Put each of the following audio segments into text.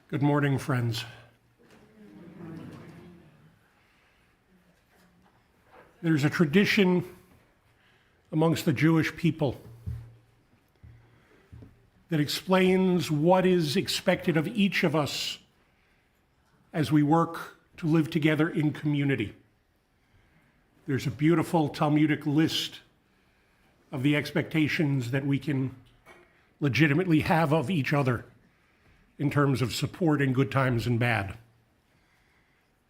Good morning, friends. There's a tradition amongst the Jewish people that explains what is expected of each of us as we work to live together in community. There's a beautiful Talmudic list of the expectations that we can legitimately have of each other in terms of support in good times and bad.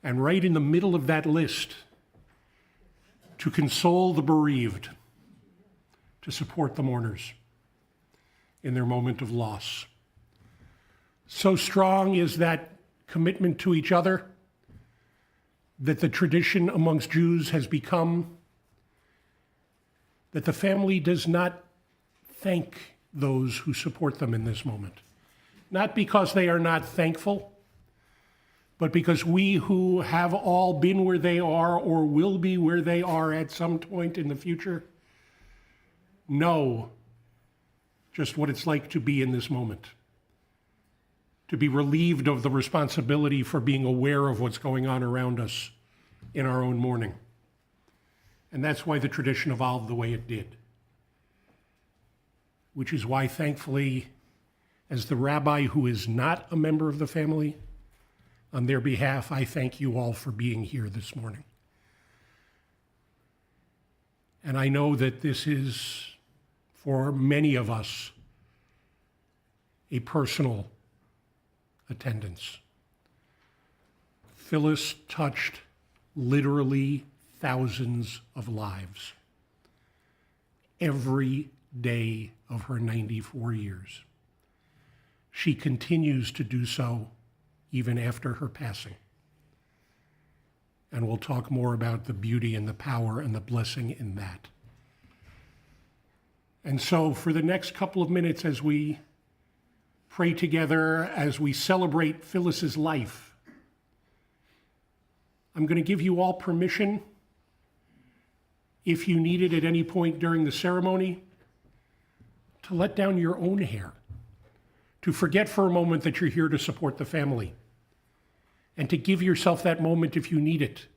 And right in the middle of that list, to console the bereaved, to support the mourners in their moment of loss. So strong is that commitment to each other that the tradition amongst Jews has become that the family does not thank those who support them in this moment. Not because they are not thankful, but because we who have all been where they are or will be where they are at some point in the future know just what it's like to be in this moment, to be relieved of the responsibility for being aware of what's going on around us in our own mourning. And that's why the tradition evolved the way it did, which is why, thankfully, as the rabbi who is not a member of the family, on their behalf, I thank you all for being here this morning. And I know that this is, for many of us, a personal attendance. Phyllis touched literally thousands of lives every day of her 94 years. She continues to do so even after her passing. And we'll talk more about the beauty and the power and the blessing in that. And so for the next couple of minutes as we pray together, as we celebrate Phyllis's life, I'm going to give you all permission, if you need it at any point during the ceremony, to let down your own hair, to forget for a moment that you're here to support the family, and to give yourself that moment if you need it,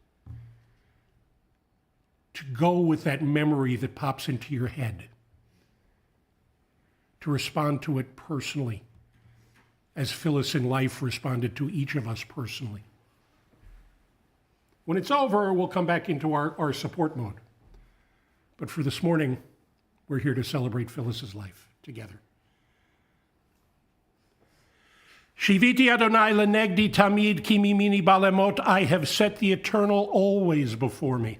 to go with that memory that pops into your head, to respond to it personally, as Phyllis in life responded to each of us personally. When it's over, we'll come back into our support mode. But for this morning, we're here to celebrate Phyllis's life together. Shiviti Adonai lenegdi tamid ki mimini balemot. I have set the eternal always before me.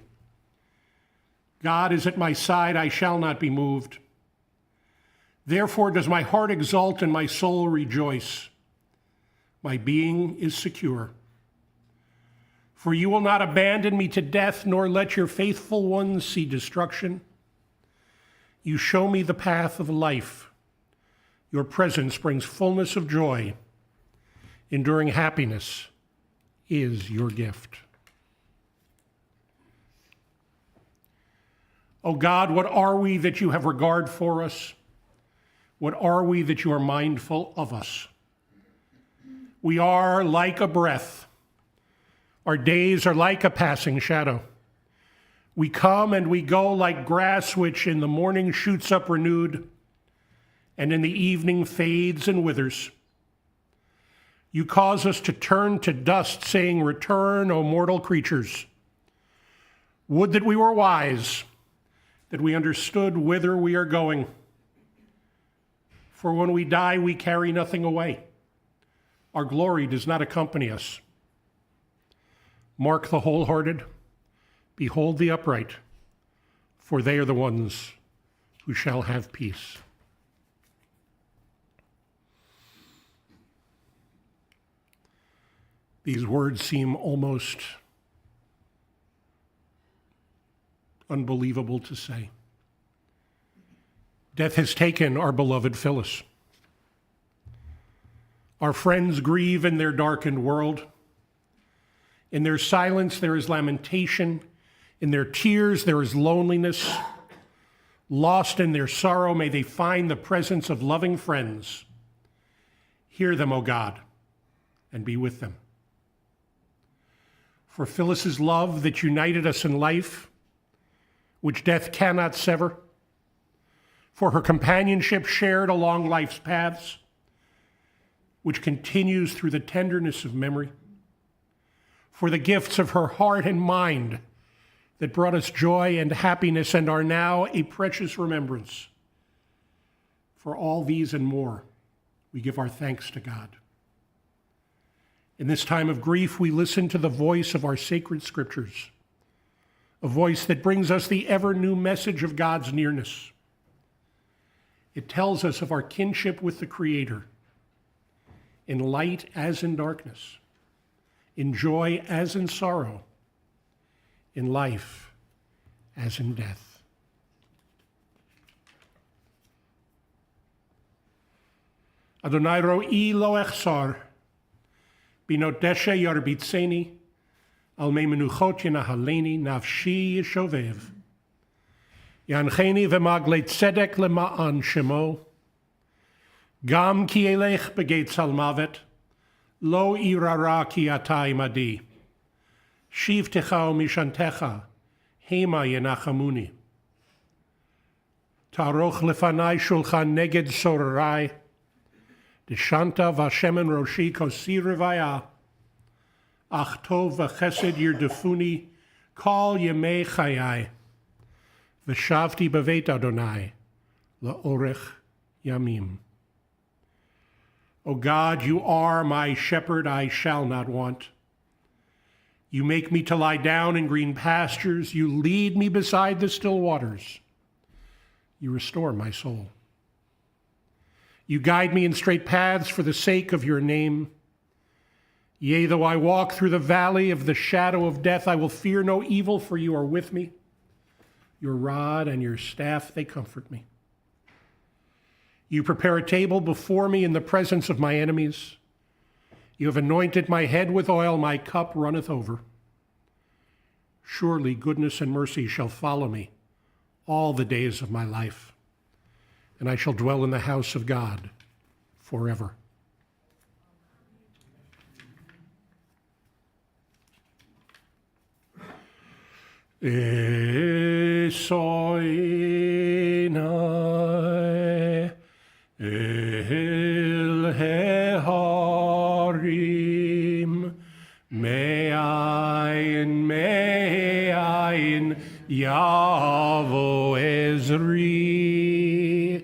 God is at my side, I shall not be moved. Therefore does my heart exult and my soul rejoice. My being is secure. For you will not abandon me to death, nor let your faithful ones see destruction. You show me the path of life. Your presence brings fullness of joy. Enduring happiness is your gift. O God, what are we that you have regard for us? What are we that you are mindful of us? We are like a breath. Our days are like a passing shadow. We come and we go like grass which in the morning shoots up renewed and in the evening fades and withers. You cause us to turn to dust, saying, "Return, O mortal creatures." Would that we were wise, that we understood whither we are going. For when we die, we carry nothing away. Our glory does not accompany us. Mark the wholehearted, behold the upright, for they are the ones who shall have peace. These words seem almost unbelievable to say. Death has taken our beloved Phyllis. Our friends grieve in their darkened world. In their silence, there is lamentation. In their tears, there is loneliness. Lost in their sorrow, may they find the presence of loving friends. Hear them, O God. and be with them. For Phyllis's love that united us in life, which death cannot sever, for her companionship shared along life's paths, which continues through the tenderness of memory, for the gifts of her heart and mind that brought us joy and happiness and are now a precious remembrance. For all these and more, we give our thanks to God. In this time of grief, we listen to the voice of our sacred scriptures, a voice that brings us the ever-new message of God's nearness. It tells us of our kinship with the Creator, in light as in darkness, in joy as in sorrow, in life as in death. Adonai ro'i lo echsar, binoteshe yarbitzeni, al me menuchot yenahaleni, nafshi yeshovev. Yancheni v'magle tzedek lema'an shemo, gam ki elech begeit salmavet, lo irara ki atai madi. Shivtecha umishantecha, hema yenachamuni. Taroch lefanai shulchan neged sorarai, deshanta v'shemen roshi kosi revaya, ach tov v'chesed yirdefuni, kol yemei chayai, v'shavti b'veit Adonai, la'orech yamim. O God, you are my shepherd, I shall not want. You make me to lie down in green pastures. You lead me beside the still waters. You restore my soul. You guide me in straight paths for the sake of your name. Yea, though I walk through the valley of the shadow of death, I will fear no evil, for you are with me. Your rod and your staff, they comfort me. You prepare a table before me in the presence of my enemies. You have anointed my head with oil, my cup runneth over. Surely goodness and mercy shall follow me all the days of my life, and I shall dwell in the house of God forever. Esoinai el heharim me'ayin yavo ezri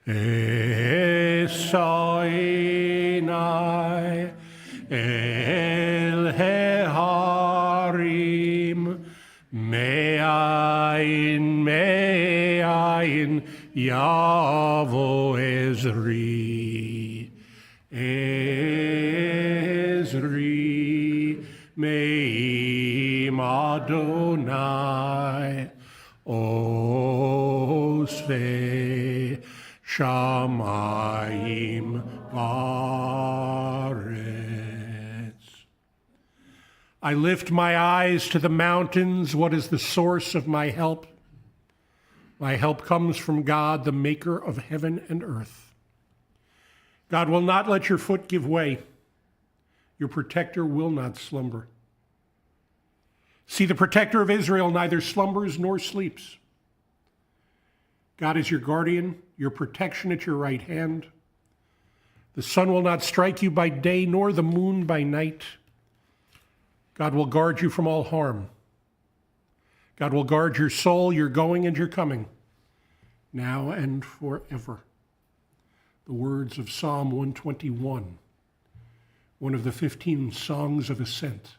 esoinai el heharim me'ayin yavo ezri me'im Adonai osve shamayim baretz. I lift my eyes to the mountains. What is the source of my help? My help comes from God, the maker of heaven and earth. God will not let your foot give way. Your protector will not slumber. See, the protector of Israel neither slumbers nor sleeps. God is your guardian, your protection at your right hand. The sun will not strike you by day, nor the moon by night. God will guard you from all harm. God will guard your soul, your going and your coming, now and forever. The words of Psalm 121, one of the 15 songs of ascent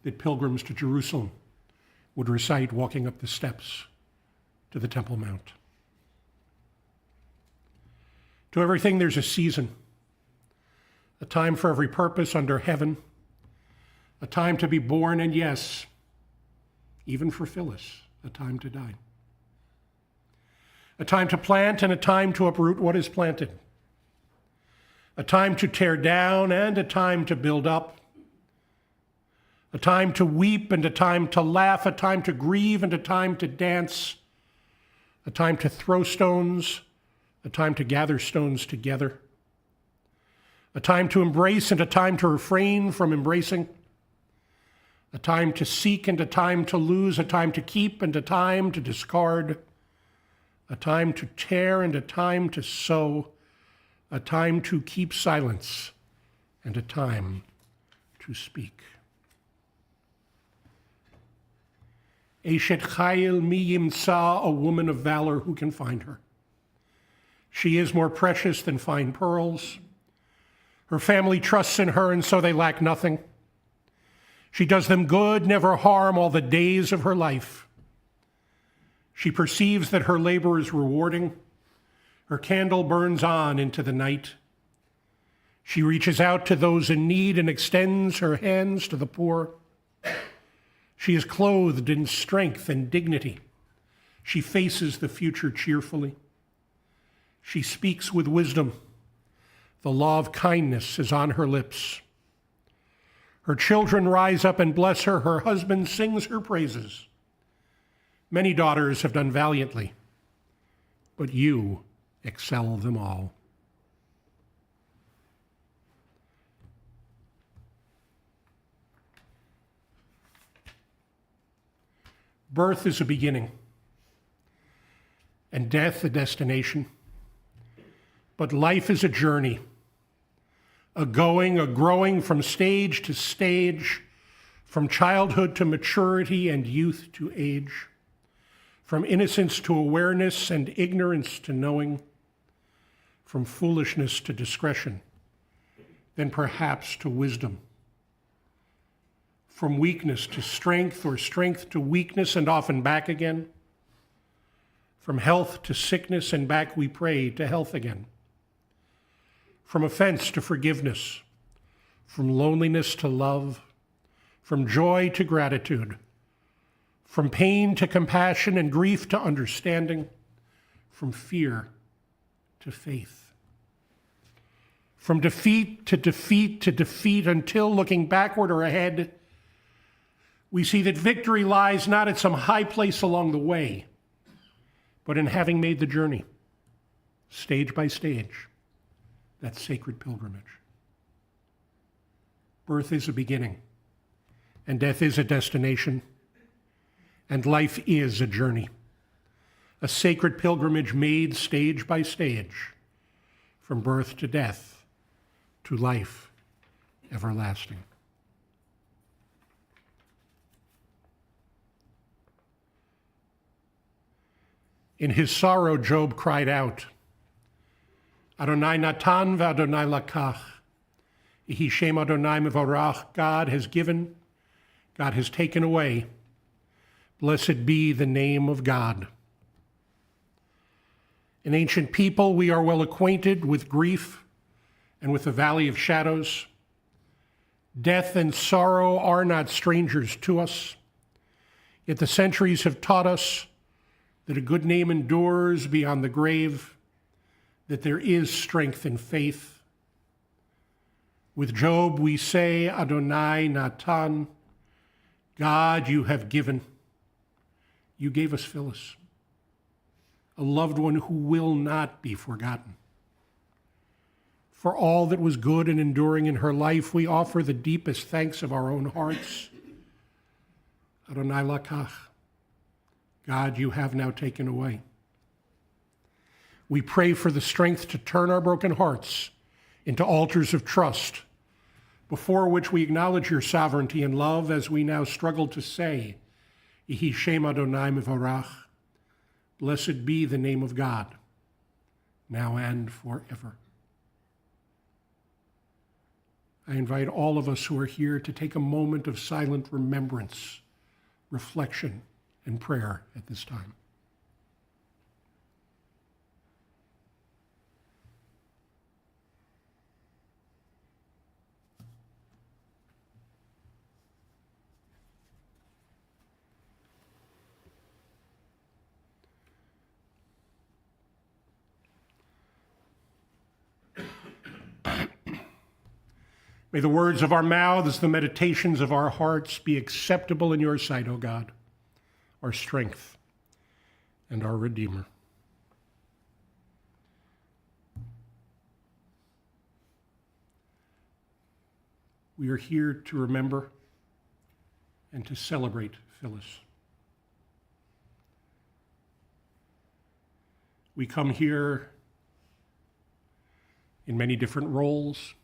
that pilgrims to Jerusalem would recite walking up the steps to the Temple Mount. To everything there's a season, a time for every purpose under heaven, a time to be born, and yes, even for Phyllis, a time to die. A time to plant and a time to uproot what is planted. A time to tear down and a time to build up. A time to weep and a time to laugh, a time to grieve and a time to dance. A time to throw stones, a time to gather stones together. a time to embrace and a time to refrain from embracing, a time to seek and a time to lose, a time to keep and a time to discard, a time to tear and a time to sow, a time to keep silence and a time to speak. Eshet Chayil mi yimtza, a woman of valor, who can find her. She is more precious than fine pearls. Her family trusts in her, and so they lack nothing. She does them good, never harm, all the days of her life. She perceives that her labor is rewarding. Her candle burns on into the night. She reaches out to those in need and extends her hands to the poor. She is clothed in strength and dignity. She faces the future cheerfully. She speaks with wisdom. The law of kindness is on her lips. Her children rise up and bless her. Her husband sings her praises. Many daughters have done valiantly, but you excel them all. Birth is a beginning, and death a destination. But life is a journey, a going, a growing from stage to stage, from childhood to maturity and youth to age, from innocence to awareness and ignorance to knowing, from foolishness to discretion, then perhaps to wisdom, from weakness to strength or strength to weakness and often back again, from health to sickness and back we pray to health again, from offense to forgiveness, from loneliness to love, from joy to gratitude, from pain to compassion and grief to understanding, from fear to faith, from defeat to defeat to defeat, until, looking backward or ahead, we see that victory lies not at some high place along the way, but in having made the journey, stage by stage, that sacred pilgrimage. Birth is a beginning, and death is a destination, and life is a journey, a sacred pilgrimage made stage by stage, from birth to death, to life everlasting. In his sorrow, Job cried out, Adonai natan v'Adonai lakach. Yehi shem Adonai mevorach. God has given, God has taken away. Blessed be the name of God. In ancient people, we are well acquainted with grief and with the valley of shadows. Death and sorrow are not strangers to us. Yet the centuries have taught us that a good name endures beyond the grave, that there is strength in faith. With Job, we say, Adonai natan, God, you have given. You gave us Phyllis, a loved one who will not be forgotten. For all that was good and enduring in her life, we offer the deepest thanks of our own hearts. Adonai lakach, God, you have now taken away. We pray for the strength to turn our broken hearts into altars of trust, before which we acknowledge your sovereignty and love, as we now struggle to say, Yehi shem Adonai mevorach. Blessed be the name of God, now and forever. I invite all of us who are here to take a moment of silent remembrance, reflection, and prayer at this time. May the words of our mouths, the meditations of our hearts be acceptable in your sight, O God, our strength and our Redeemer. We are here to remember and to celebrate Phyllis. We come here in many different roles,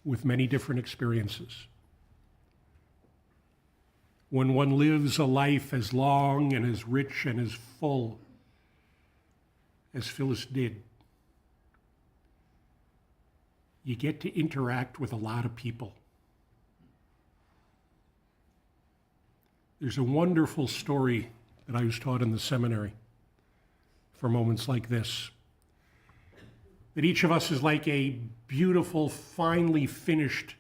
with many different experiences. When one lives a life as long and as rich and as full as Phyllis did, you get to interact with a lot of people. There's a wonderful story that I was taught in the seminary for moments like this, that each of us is like a beautiful, finely finished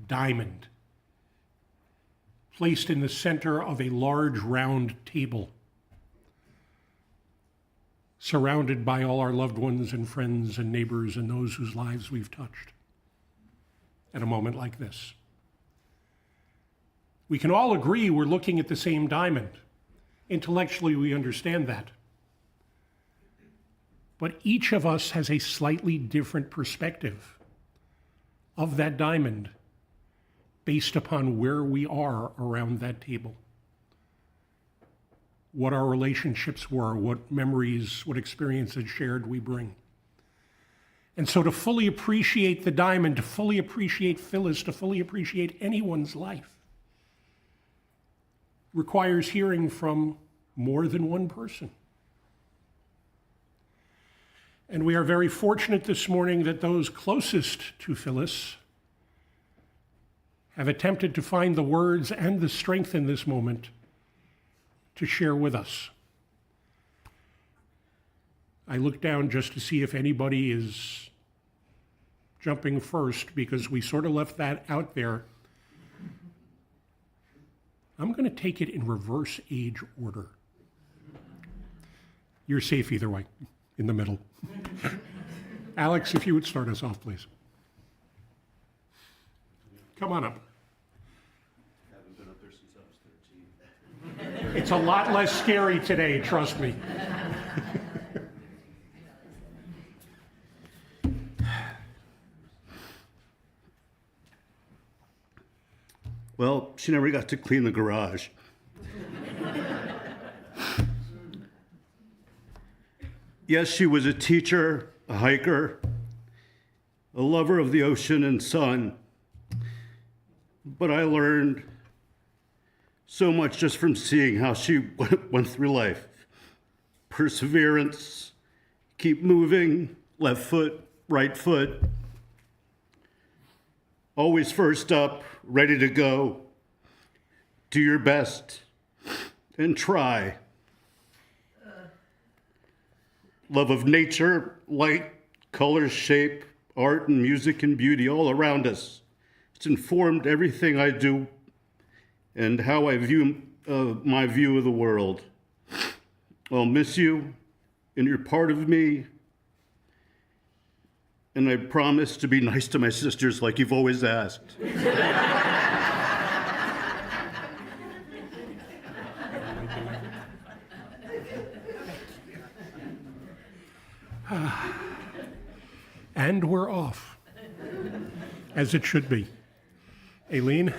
diamond placed in the center of a large round table, surrounded by all our loved ones and friends and neighbors and those whose lives we've touched at a moment like this. We can all agree we're looking at the same diamond. Intellectually, we understand that. But each of us has a slightly different perspective of that diamond based upon where we are around that table. What our relationships were, what memories, what experiences shared we bring. And so to fully appreciate the diamond, to fully appreciate Phyllis, to fully appreciate anyone's life, requires hearing from more than one person. And we are very fortunate this morning that those closest to Phyllis have attempted to find the words and the strength in this moment to share with us. I look down just to see if anybody is jumping first, because we sort of left that out there. I'm going to take it in reverse age order. You're safe either way, in the middle. Alex, if you would start us off, please. Come on up. I haven't been up there since I was 13. It's a lot less scary today, trust me. Well, she never got to clean the garage. Yes, she was a teacher, a hiker, a lover of the ocean and sun. But I learned so much just from seeing how she went through life. Perseverance, keep moving, left foot, right foot. Always first up, ready to go. Do your best and try. Love of nature, light, color, shape, art and music and beauty all around us. It's informed everything I do and how I view my view of the world. I'll miss you, and you're part of me. And I promise to be nice to my sisters like you've always asked. And we're off, as it should be. Aileen?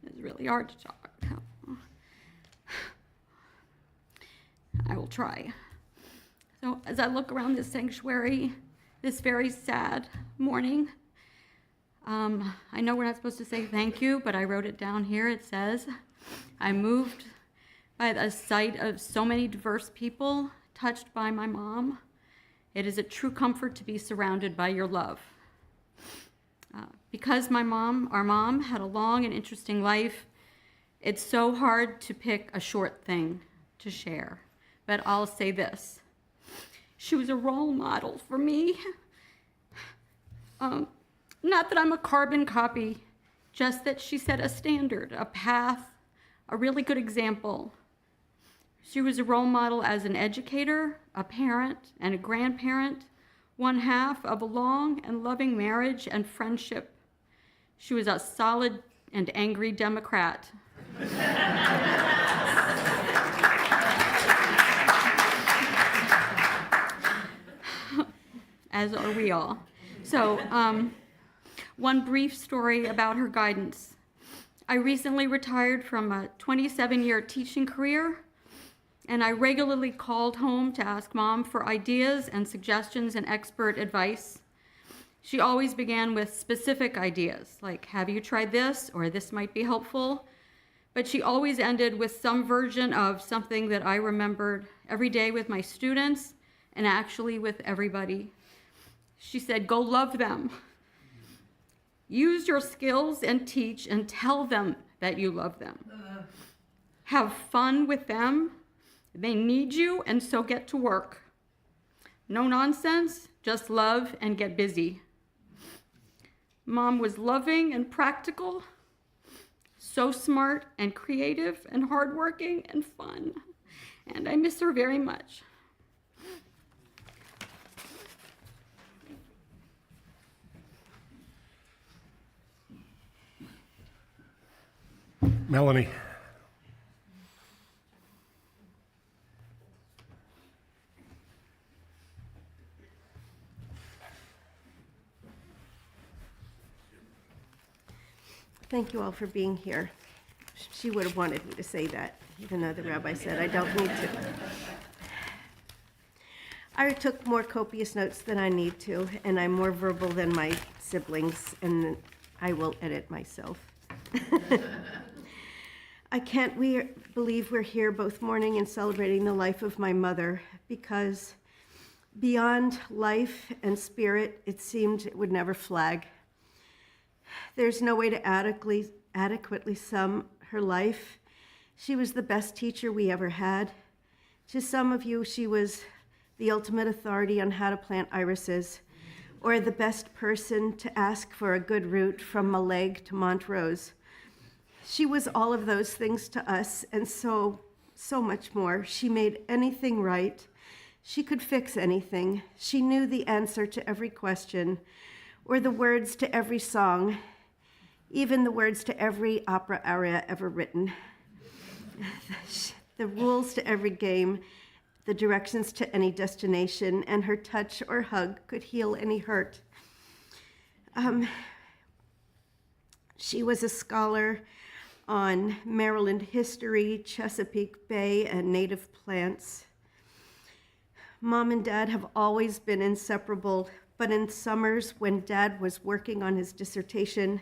It's really hard to talk. I will try. So as I look around this sanctuary, this very sad morning, I know we're not supposed to say thank you, but I wrote it down here. It says, I'm moved by the sight of so many diverse people touched by my mom. It is a true comfort to be surrounded by your love. Because our mom had a long and interesting life, it's so hard to pick a short thing to share. But I'll say this. She was a role model for me. Not that I'm a carbon copy, just that she set a standard, a path, a really good example. She was a role model as an educator, a parent, and a grandparent, one half of a long and loving marriage and friendship. She was a solid and angry Democrat. As are we all. So, one brief story about her guidance. I recently retired from a 27-year teaching career, and I regularly called home to ask Mom for ideas and suggestions and expert advice. She always began with specific ideas, like, have you tried this, or this might be helpful? But she always ended with some version of something that I remembered every day with my students and actually with everybody. She said, go love them. Use your skills and teach and tell them that you love them. Have fun with them. They need you, and so get to work. No nonsense, just love and get busy. Mom was loving and practical, so smart and creative and hardworking and fun, and I miss her very much. Melanie. Thank you all for being here. She would have wanted me to say that, even though the rabbi said I don't need to. I took more copious notes than I need to, and I'm more verbal than my siblings, and I will edit myself. I can't believe we're here both mourning and celebrating the life of my mother, because beyond life and spirit, it seemed it would never flag. There's no way to adequately sum her life. She was the best teacher we ever had. To some of you, she was the ultimate authority on how to plant irises, or the best person to ask for a good route from Maleg to Montrose. She was all of those things to us, and so much more. She made anything right. She could fix anything. She knew the answer to every question, or the words to every song, even the words to every opera aria ever written. The rules to every game, the directions to any destination, and her touch or hug could heal any hurt. She was a scholar on Maryland history, Chesapeake Bay, and native plants. Mom and Dad have always been inseparable, but in summers when Dad was working on his dissertation,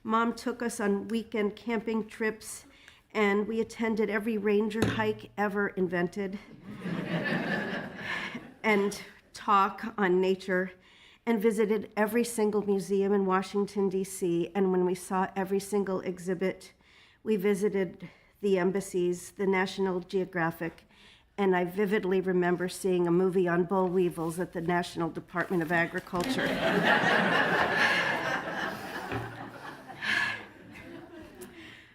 Mom took us on weekend camping trips, and we attended every ranger hike ever invented, and talk on nature, and visited every single museum in Washington, D.C., and when we saw every single exhibit, we visited the embassies, the National Geographic, and I vividly remember seeing a movie on boll weevils at the National Department of Agriculture.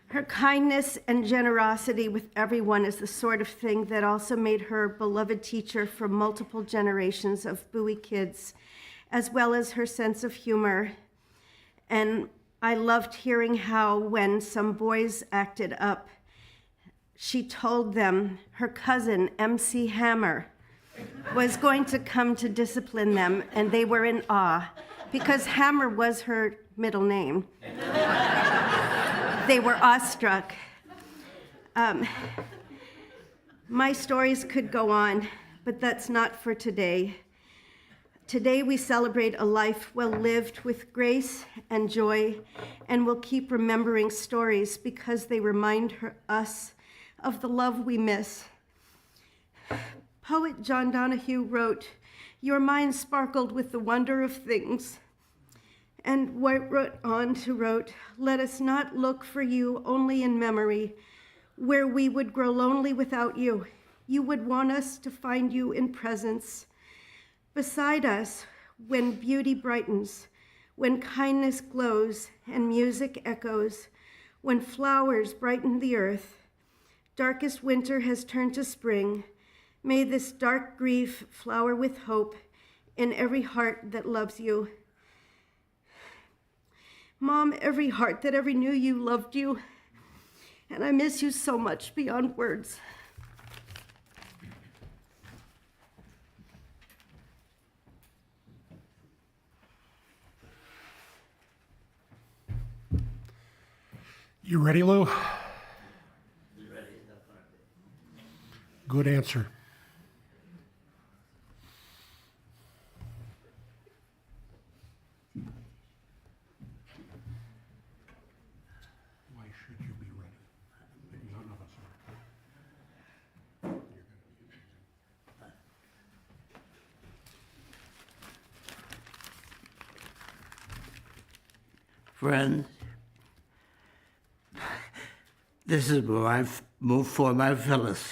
Her kindness and generosity with everyone is the sort of thing that also made her a beloved teacher for multiple generations of Bowie kids, as well as her sense of humor. And I loved hearing how when some boys acted up, she told them her cousin, MC Hammer, was going to come to discipline them, and they were in awe, because Hammer was her middle name. They were awestruck. My stories could go on, but that's not for today. Today we celebrate a life well lived with grace and joy, and we'll keep remembering stories because they remind us of the love we miss. Poet John Donahue wrote, "Your mind sparkled with the wonder of things." And wrote on to wrote, "Let us not look for you only in memory, where we would grow lonely without you. You would want us to find you in presence. Beside us, when beauty brightens, when kindness glows and music echoes, when flowers brighten the earth, darkest winter has turned to spring. May this dark grief flower with hope in every heart that loves you. Mom, every heart that ever knew you loved you, and I miss you so much beyond words. You ready, Lou? Good answer. Why should you be ready? None of us are. Friends, this is for my Phyllis,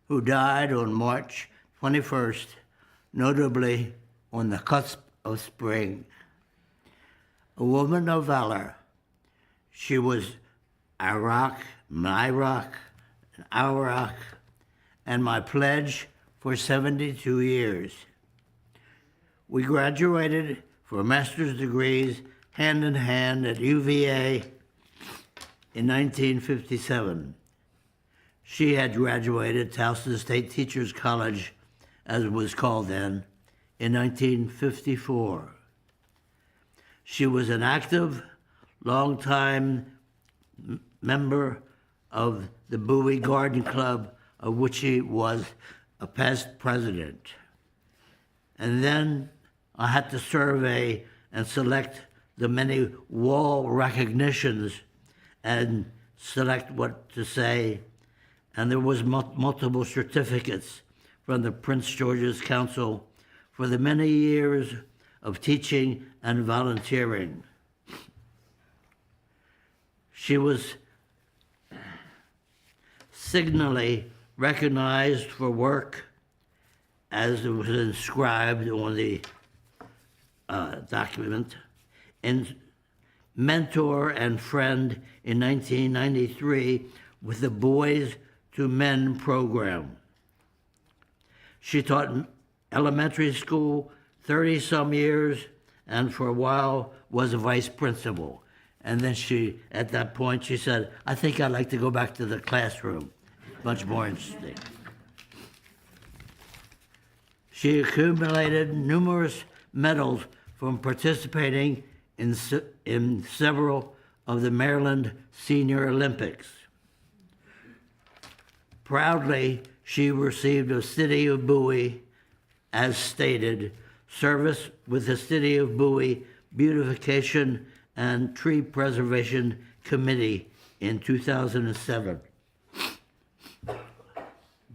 who died on March 21st, notably on the cusp of spring. A woman of valor, she was our rock, my rock, our rock, and my pledge for 72 years. We graduated for master's degrees hand in hand at UVA in 1957. She had graduated Towson State Teachers College, as it was called then, in 1954. She was an active, long-time member of the Bowie Garden Club, of which she was a past president. And then I had to survey and select the many wall recognitions and select what to say. And there was multiple certificates from the Prince George's Council for the many years of teaching and volunteering. She was signally recognized for work, as it was inscribed on the document, and mentor and friend in 1993 with the Boys to Men program. She taught elementary school 30-some years, and for a while was a vice principal. And then at that point, she said, I think I'd like to go back to the classroom. Much more interesting. She accumulated numerous medals from participating in several of the Maryland Senior Olympics. Proudly, she received a City of Bowie, as stated, service with the City of Bowie Beautification and Tree Preservation Committee in 2007.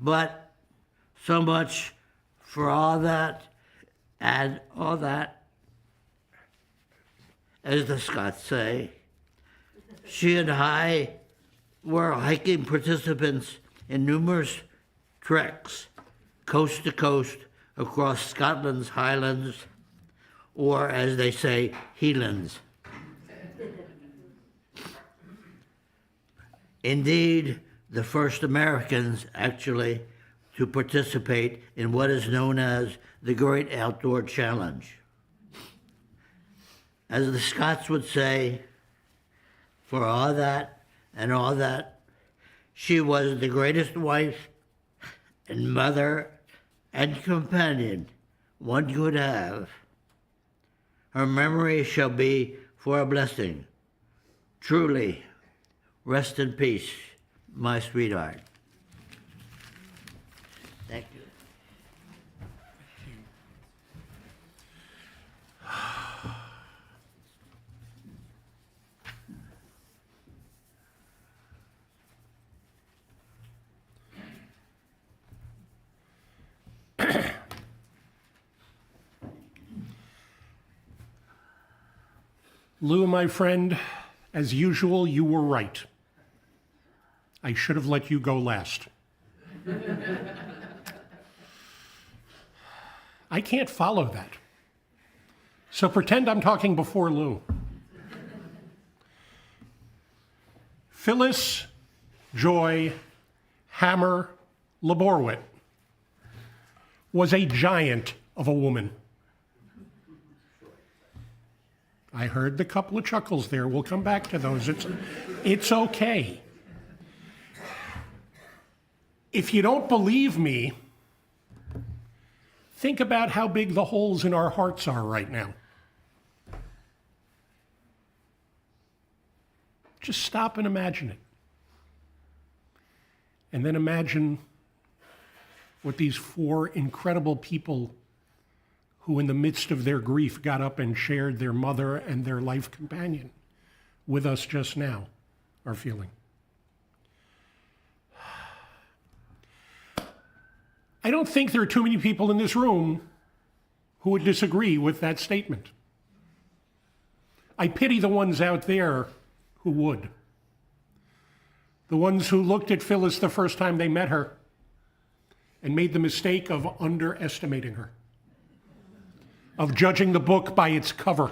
But so much for all that and all that, as the Scots say. She and I were hiking participants in numerous treks, coast to coast, across Scotland's highlands, or as they say, heathlands. Indeed, the first Americans, actually, to participate in what is known as the Great Outdoor Challenge. As the Scots would say, for all that and all that, she was the greatest wife and mother and companion one could have. Her memory shall be for a blessing. Truly, rest in peace, my sweetheart. Thank you. Lou, my friend, as usual, you were right. I should have let you go last. I can't follow that. So pretend I'm talking before Lou. Phyllis Joy Hammer Laborwit was a giant of a woman. I heard the couple of chuckles there. We'll come back to those. It's okay. If you don't believe me, think about how big the holes in our hearts are right now. Just stop and imagine it. And then imagine what these four incredible people who in the midst of their grief got up and shared their mother and their life companion with us just now are feeling. I don't think there are too many people in this room who would disagree with that statement. I pity the ones out there who would. The ones who looked at Phyllis the first time they met her and made the mistake of underestimating her, of judging the book by its cover.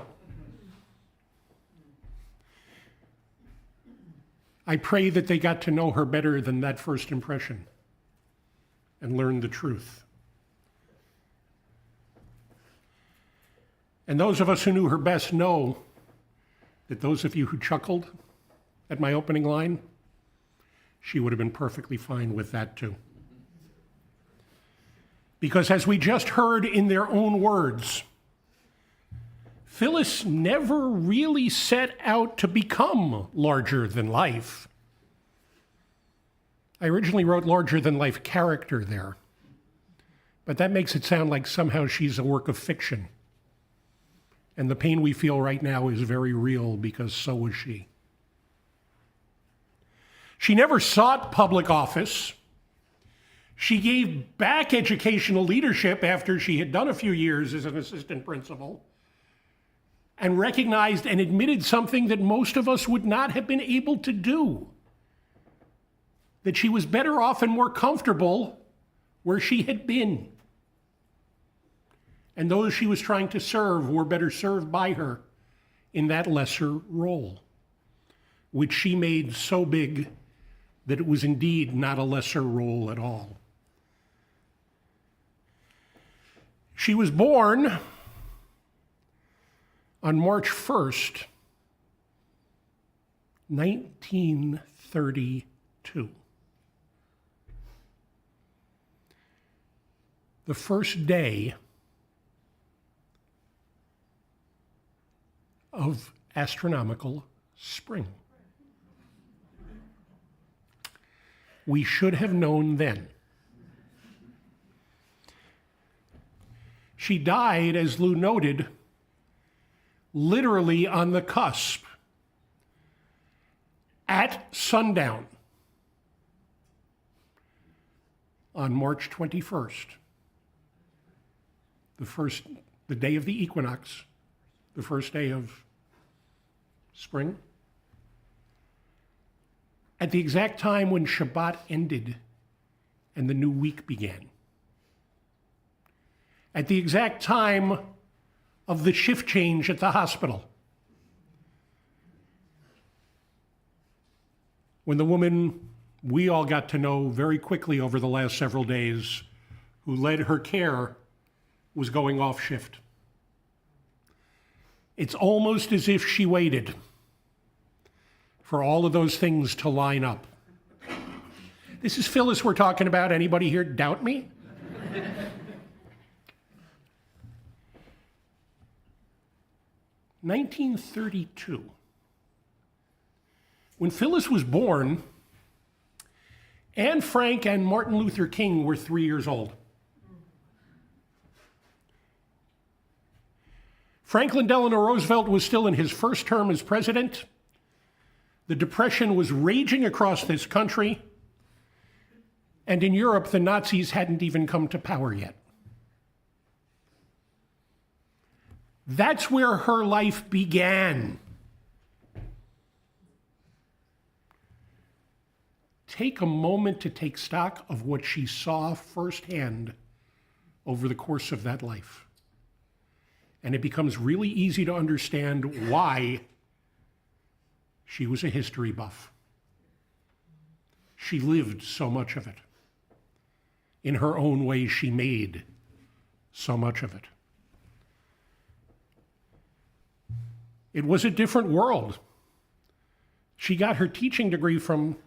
I pray that they got to know her better than that first impression and learned the truth. And those of us who knew her best know that those of you who chuckled at my opening line, she would have been perfectly fine with that too. Because as we just heard in their own words, Phyllis never really set out to become larger than life. I originally wrote larger than life character there, but that makes it sound like somehow she's a work of fiction. And the pain we feel right now is very real because so was she. She never sought public office. She gave back educational leadership after she had done a few years as an assistant principal and recognized and admitted something that most of us would not have been able to do, that she was better off and more comfortable where she had been. And those she was trying to serve were better served by her in that lesser role, which she made so big that it was indeed not a lesser role at all. She was born on March 1st, 1932. The first day of astronomical spring. We should have known then. She died, as Lou noted, literally on the cusp, at sundown, on March 21st, the day of the equinox, the first day of spring, at the exact time when Shabbat ended and the new week began. At the exact time of the shift change at the hospital. When the woman we all got to know very quickly over the last several days, who led her care, was going off shift. It's almost as if she waited for all of those things to line up. This is Phyllis we're talking about. Anybody here doubt me? (1932). When Phyllis was born, Anne Frank and Martin Luther King were 3 years old. Franklin Delano Roosevelt was still in his first term as president. The Depression was raging across this country. And in Europe, the Nazis hadn't even come to power yet. That's where her life began. Take a moment to take stock of what she saw firsthand over the course of that life. And it becomes really easy to understand why she was a history buff. She lived so much of it. In her own way, she made so much of it. It was a different world. She got her teaching degree from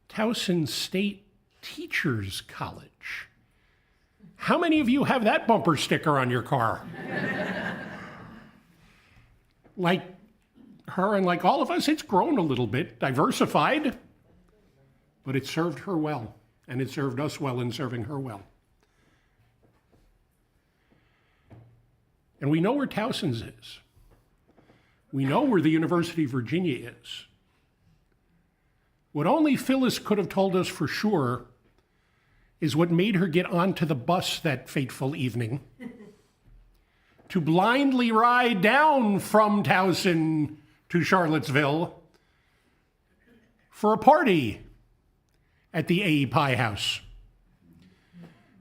Towson State Teachers College. How many of you have that bumper sticker on your car? Like her and like all of us, it's grown a little bit, diversified, but it served her well, and it served us well in serving her well. And we know where Towson's is. We know where the University of Virginia is. What only Phyllis could have told us for sure is what made her get onto the bus that fateful evening to blindly ride down from Towson to Charlottesville for a party at the A. Pie House,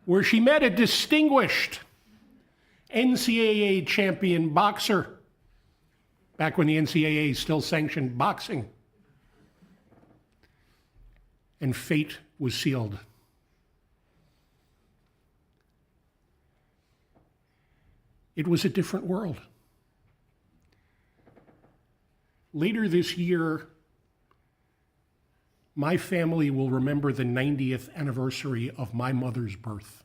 where she met a distinguished NCAA champion boxer, back when the NCAA still sanctioned boxing. And fate was sealed. It was a different world. Later this year, my family will remember the 90th anniversary of my mother's birth.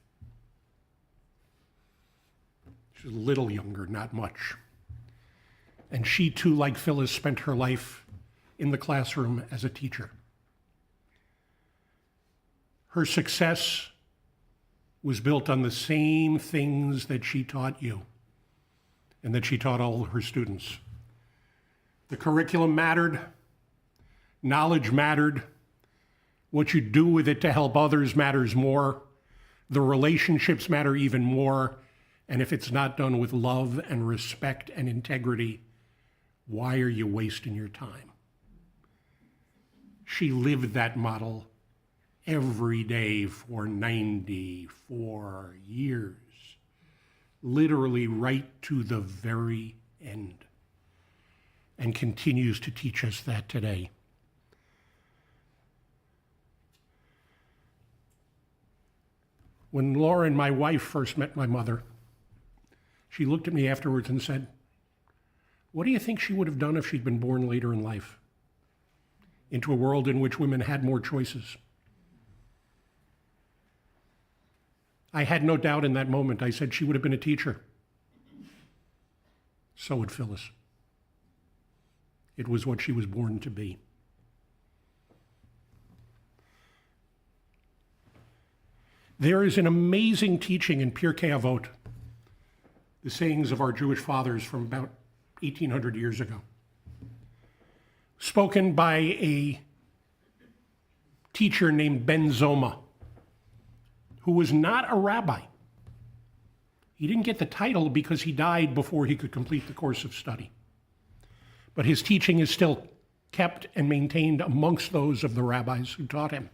She was a little younger, not much. And she too, like Phyllis, spent her life in the classroom as a teacher. Her success was built on the same things that she taught you and that she taught all her students. The curriculum mattered, knowledge mattered, what you do with it to help others matters more, the relationships matter even more, and if it's not done with love and respect and integrity, why are you wasting your time? She lived that model every day for 94 years, literally right to the very end, and continues to teach us that today. When Lauren, my wife, first met my mother, she looked at me afterwards and said, "What do you think she would have done if she'd been born later in life, into a world in which women had more choices?" I had no doubt in that moment. I said she would have been a teacher. So would Phyllis. It was what she was born to be. There is an amazing teaching in Pirkei Avot, the sayings of our Jewish fathers from about 1800 years ago, spoken by a teacher named Ben Zoma, who was not a rabbi. He didn't get the title because he died before he could complete the course of study. But his teaching is still kept and maintained amongst those of the rabbis who taught him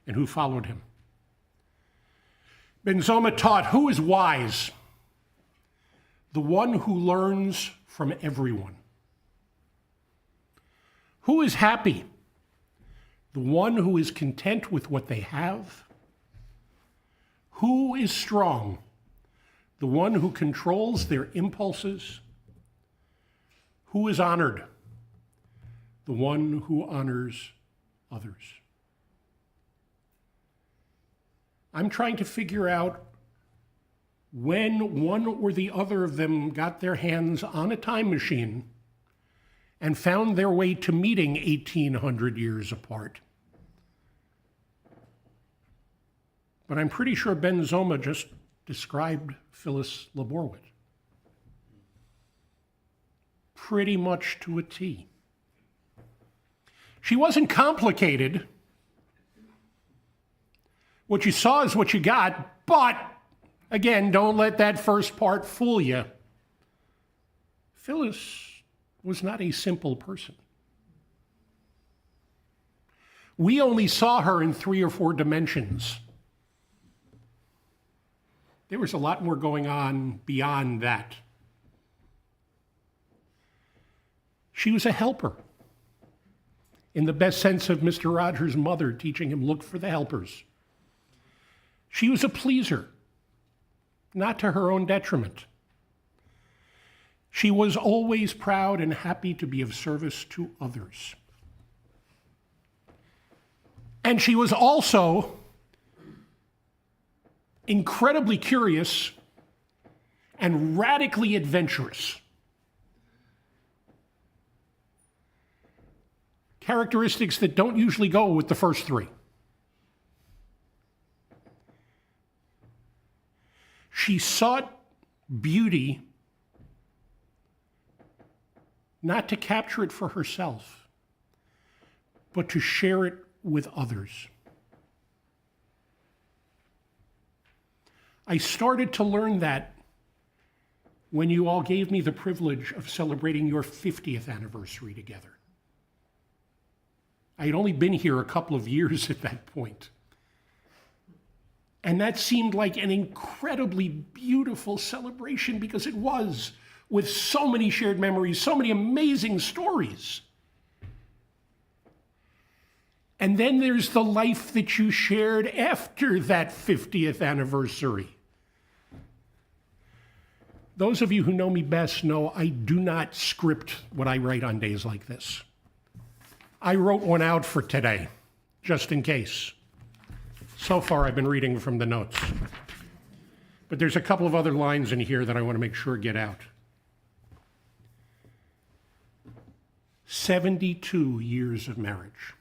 and who followed him. Ben Zoma taught, who is wise? The one who learns from everyone. Who is happy? The one who is content with what they have. Who is strong? The one who controls their impulses. Who is honored? The one who honors others. I'm trying to figure out when one or the other of them got their hands on a time machine and found their way to meeting 1,800 years apart. But I'm pretty sure Ben Zoma just described Phyllis Laborwit pretty much to a T. She wasn't complicated. What you saw is what you got, but again, don't let that first part fool you. Phyllis was not a simple person. We only saw her in 3 or 4 dimensions. There was a lot more going on beyond that. She was a helper. in the best sense of Mr. Rogers' mother teaching him, look for the helpers. She was a pleaser, not to her own detriment. She was always proud and happy to be of service to others. And she was also incredibly curious and radically adventurous. Characteristics that don't usually go with the first three. She sought beauty not to capture it for herself, but to share it with others. I started to learn that when you all gave me the privilege of celebrating your 50th anniversary together. I had only been here a couple of years at that point. And that seemed like an incredibly beautiful celebration because it was, with so many shared memories, so many amazing stories. And then there's the life that you shared after that 50th anniversary. Those of you who know me best know I do not script what I write on days like this. I wrote one out for today, just in case. So far, I've been reading from the notes. But there's a couple of other lines in here that I want to make sure get out. 72 years of marriage.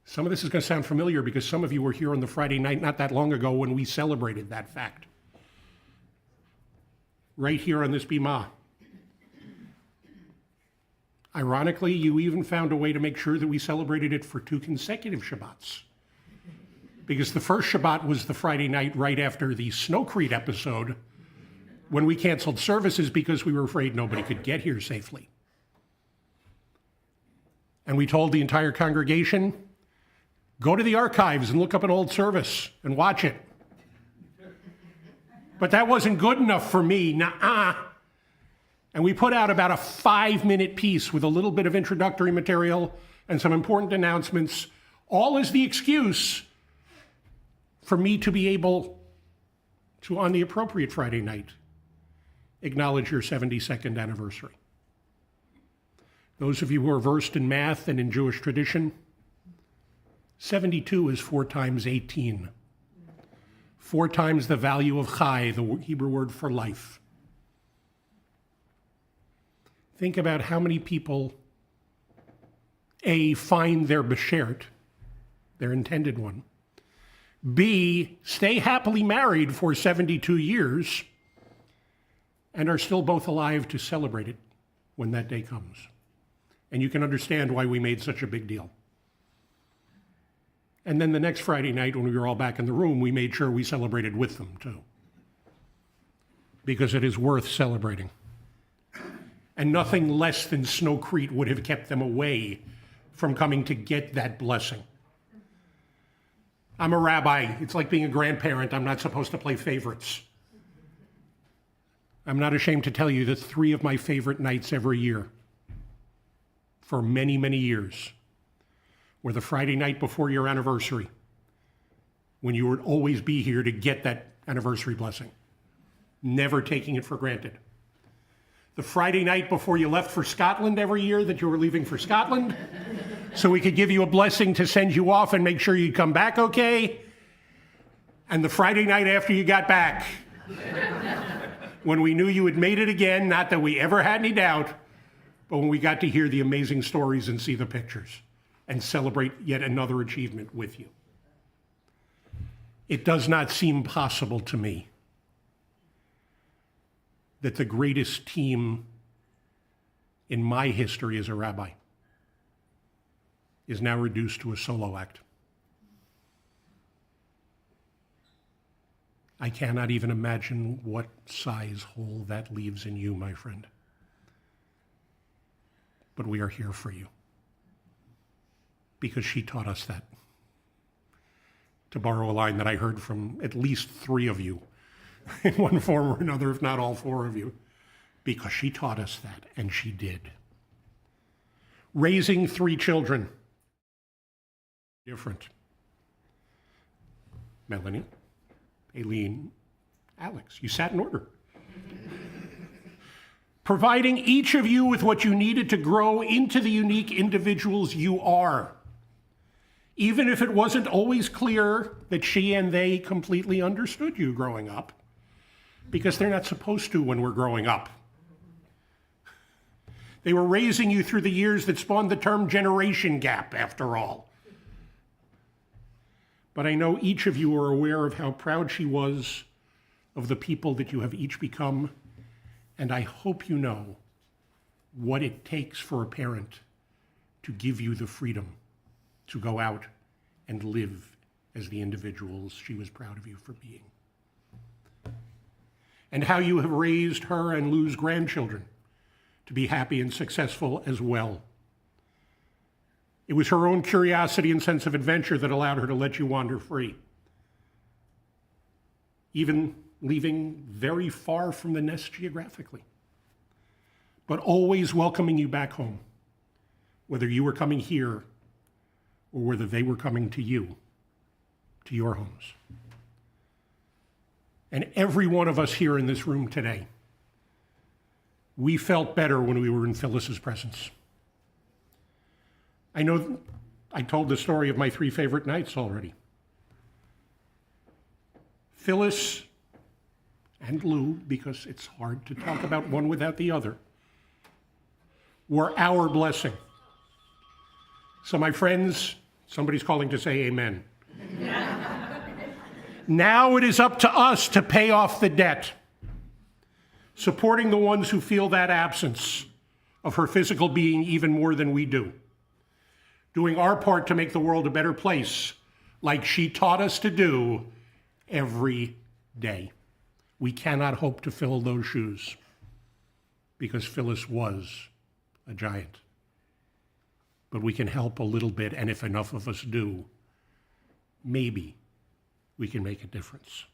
Some of this is going to sound familiar because some of you were here on the Friday night not that long ago when we celebrated that fact. Right here on this bima. Ironically, you even found a way to make sure that we celebrated it for 2 consecutive Shabbats. Because the first Shabbat was the Friday night right after the Snowcrete episode when we canceled services because we were afraid nobody could get here safely. And we told the entire congregation, go to the archives and look up an old service and watch it. But that wasn't good enough for me, nuh-uh. And we put out about a 5-minute piece with a little bit of introductory material and some important announcements, all as the excuse for me to be able to, on the appropriate Friday night, acknowledge your 72nd anniversary. Those of you who are versed in math and in Jewish tradition, 72 is 4 times 18. 4 times the value of chai, the Hebrew word for life. Think about how many people, A, find their beshert, their intended one, B, stay happily married for 72 years, and are still both alive to celebrate it when that day comes. And you can understand why we made such a big deal. And then the next Friday night, when we were all back in the room, we made sure we celebrated with them, too. Because it is worth celebrating. And nothing less than Snowcrete would have kept them away from coming to get that blessing. I'm a rabbi. It's like being a grandparent. I'm not supposed to play favorites. I'm not ashamed to tell you that 3 of my favorite nights every year, for many, many years, were the Friday night before your anniversary, when you would always be here to get that anniversary blessing, never taking it for granted. The Friday night before you left for Scotland every year that you were leaving for Scotland, so we could give you a blessing to send you off and make sure you'd come back okay. And the Friday night after you got back, when we knew you had made it again, not that we ever had any doubt, but when we got to hear the amazing stories and see the pictures and celebrate yet another achievement with you. It does not seem possible to me that the greatest team in my history as a rabbi is now reduced to a solo act. I cannot even imagine what size hole that leaves in you, my friend. But we are here for you because she taught us that. To borrow a line that I heard from at least 3 of you in one form or another, if not all 4 of you, because she taught us that, and she did. raising 3 children. Different. Melanie, Aileen, Alex, you sat in order. Providing each of you with what you needed to grow into the unique individuals you are. Even if it wasn't always clear that she and they completely understood you growing up, because they're not supposed to when we're growing up. They were raising you through the years that spawned the term generation gap, after all. But I know each of you are aware of how proud she was of the people that you have each become, and I hope you know what it takes for a parent to give you the freedom to go out and live as the individuals she was proud of you for being. And how you have raised her and Lou's grandchildren to be happy and successful as well. It was her own curiosity and sense of adventure that allowed her to let you wander free, even leaving very far from the nest geographically, but always welcoming you back home, whether you were coming here or whether they were coming to you, to your homes. And every one of us here in this room today, we felt better when we were in Phyllis's presence. I know I told the story of my 3 favorite nights already. Phyllis and Lou, because it's hard to talk about one without the other, were our blessing. So my friends, somebody's calling to say amen. Now it is up to us to pay off the debt, supporting the ones who feel that absence of her physical being even more than we do, doing our part to make the world a better place, like she taught us to do every day. We cannot hope to fill those shoes because Phyllis was a giant. But we can help a little bit, and if enough of us do, maybe we can make a difference.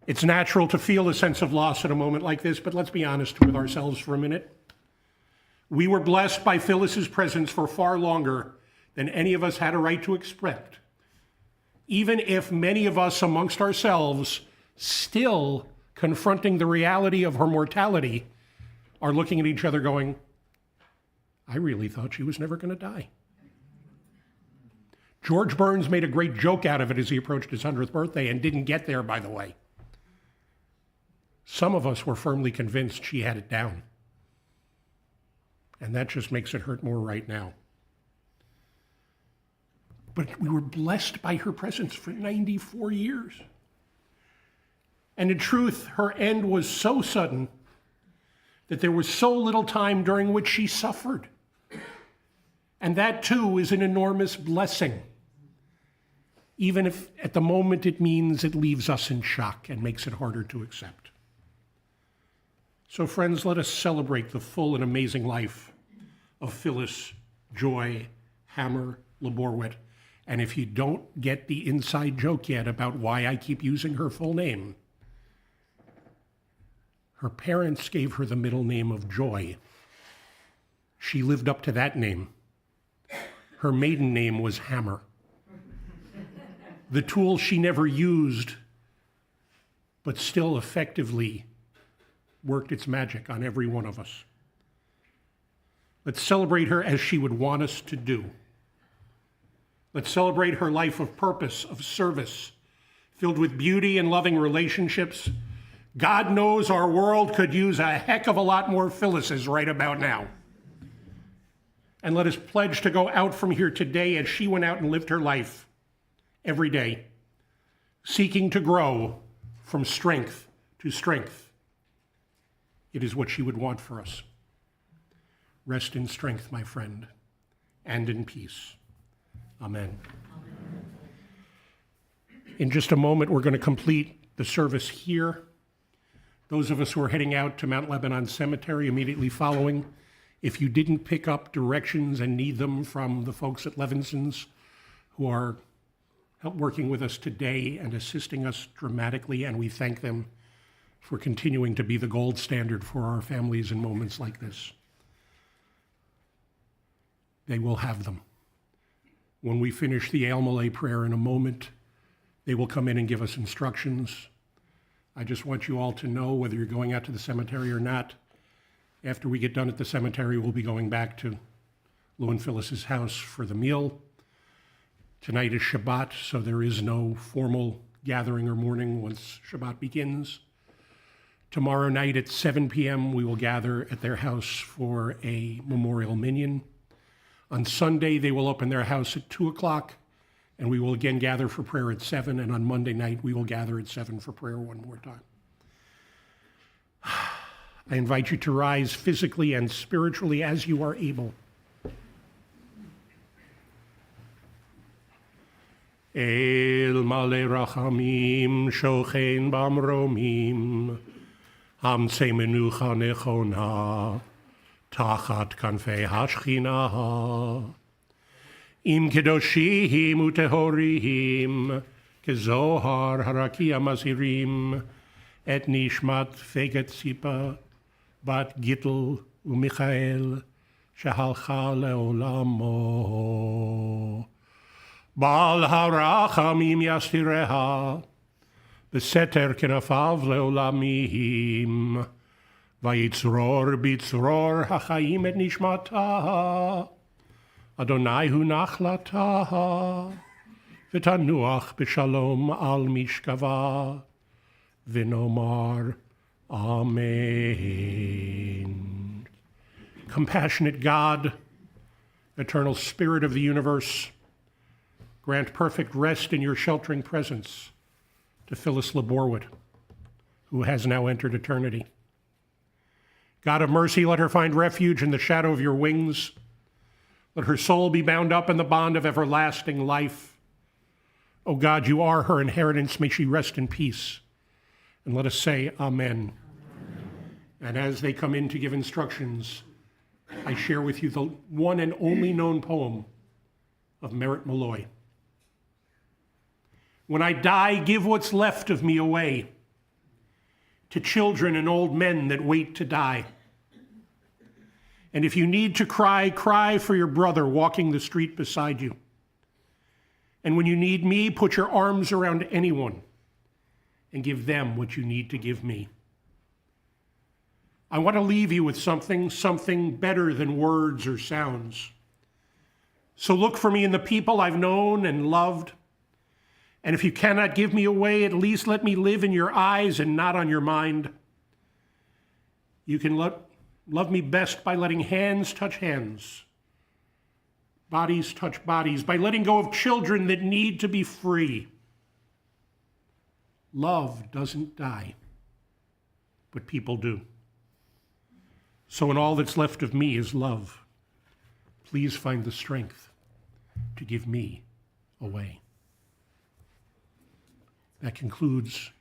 It's natural to feel a sense of loss at a moment like this, but let's be honest with ourselves for a minute. We were blessed by Phyllis's presence for far longer than any of us had a right to expect, even if many of us amongst ourselves, still confronting the reality of her mortality, are looking at each other going, I really thought she was never going to die. George Burns made a great joke out of it as he approached his 100th birthday and didn't get there, by the way. Some of us were firmly convinced she had it down. And that just makes it hurt more right now. But we were blessed by her presence for 94 years. And in truth, her end was so sudden that there was so little time during which she suffered. And that too is an enormous blessing, even if at the moment it means it leaves us in shock and makes it harder to accept. So friends, let us celebrate the full and amazing life of Phyllis Joy Hammer Laborwit. And if you don't get the inside joke yet about why I keep using her full name, her parents gave her the middle name of Joy. She lived up to that name. Her maiden name was Hammer. The tool she never used, but still effectively worked its magic on every one of us. Let's celebrate her as she would want us to do. Let's celebrate her life of purpose, of service, filled with beauty and loving relationships. God knows our world could use a heck of a lot more Phyllises right about now. And let us pledge to go out from here today as she went out and lived her life every day, seeking to grow from strength to strength. It is what she would want for us. Rest in strength, my friend, and in peace. Amen. In just a moment, we're going to complete the service here. Those of us who are heading out to Mount Lebanon Cemetery immediately following, if you didn't pick up directions and need them from the folks at Levinson's who are working with us today and assisting us dramatically, and we thank them for continuing to be the gold standard for our families in moments like this. they will have them. When we finish the Hail Malay prayer in a moment, they will come in and give us instructions. I just want you all to know, whether you're going out to the cemetery or not, after we get done at the cemetery, we'll be going back to Lou and Phyllis's house for the meal. Tonight is Shabbat, so there is no formal gathering or mourning once Shabbat begins. Tomorrow night at 7 p.m., we will gather at their house for a memorial minyan. On Sunday, they will open their house at 2 o'clock, and we will again gather for prayer at 7, and on Monday night, we will gather at 7 for prayer one more time. I invite you to rise physically and spiritually as you are able. El male rachamim shochen bamromim hamse menucha nechona tachat kanfei hashchina im kedoshim utehorim kezohar harakia mazirim et nishmat feget sipa bat gittel umichael shehalcha leolamo Bal harachamim yastireha, beseter kenafav leolamim, vayitzror bitzror hachayim et nishmata, Adonai hu nachlata, v'tanuach b'shalom al mishkava, v'nomar Amen. Compassionate God, eternal Spirit of the universe, grant perfect rest in your sheltering presence to Phyllis Laborwit, who has now entered eternity. God of mercy, let her find refuge in the shadow of your wings. Let her soul be bound up in the bond of everlasting life. O God, you are her inheritance. May she rest in peace. And let us say Amen. And as they come in to give instructions, I share with you the one and only known poem of Merit Malloy. When I die, give what's left of me away to children and old men that wait to die. And if you need to cry, cry for your brother walking the street beside you. And when you need me, put your arms around anyone and give them what you need to give me. I want to leave you with something better than words or sounds. So look for me in the people I've known and loved. And if you cannot give me away, at least let me live in your eyes and not on your mind. You can love me best by letting hands touch hands, bodies touch bodies, by letting go of children that need to be free. Love doesn't die, but people do. So when all that's left of me is love, please find the strength to give me away. That concludes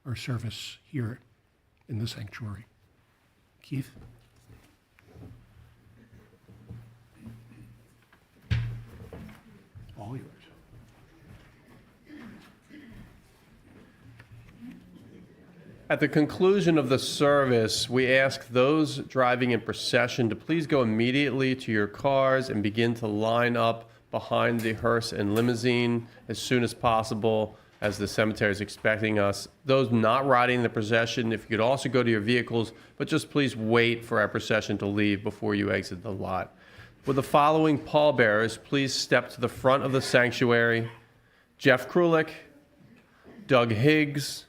our service here in the sanctuary. Keith? All yours. At the conclusion of the service, we ask those driving in procession to please go immediately to your cars and begin to line up behind the hearse and limousine as soon as possible, as the cemetery is expecting us. Those not riding the procession, if you could also go to your vehicles, but just please wait for our procession to leave before you exit the lot. With the following pallbearers, please step to the front of the sanctuary: Jeff Krulik, Doug Higgs,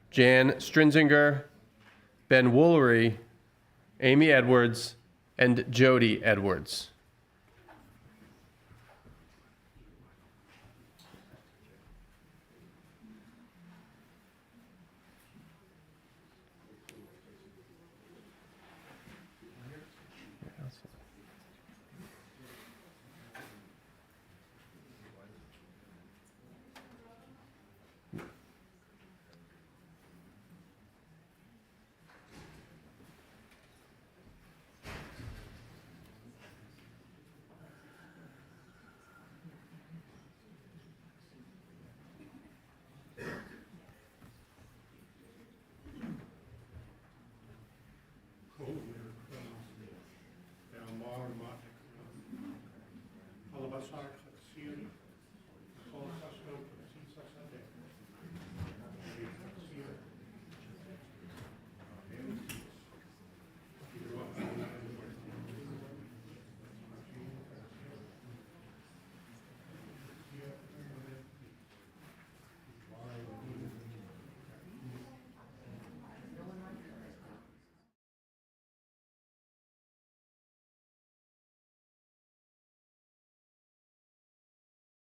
Jan Strinzinger, Ben Woolery, Amy Edwards, and Jody Edwards. outside.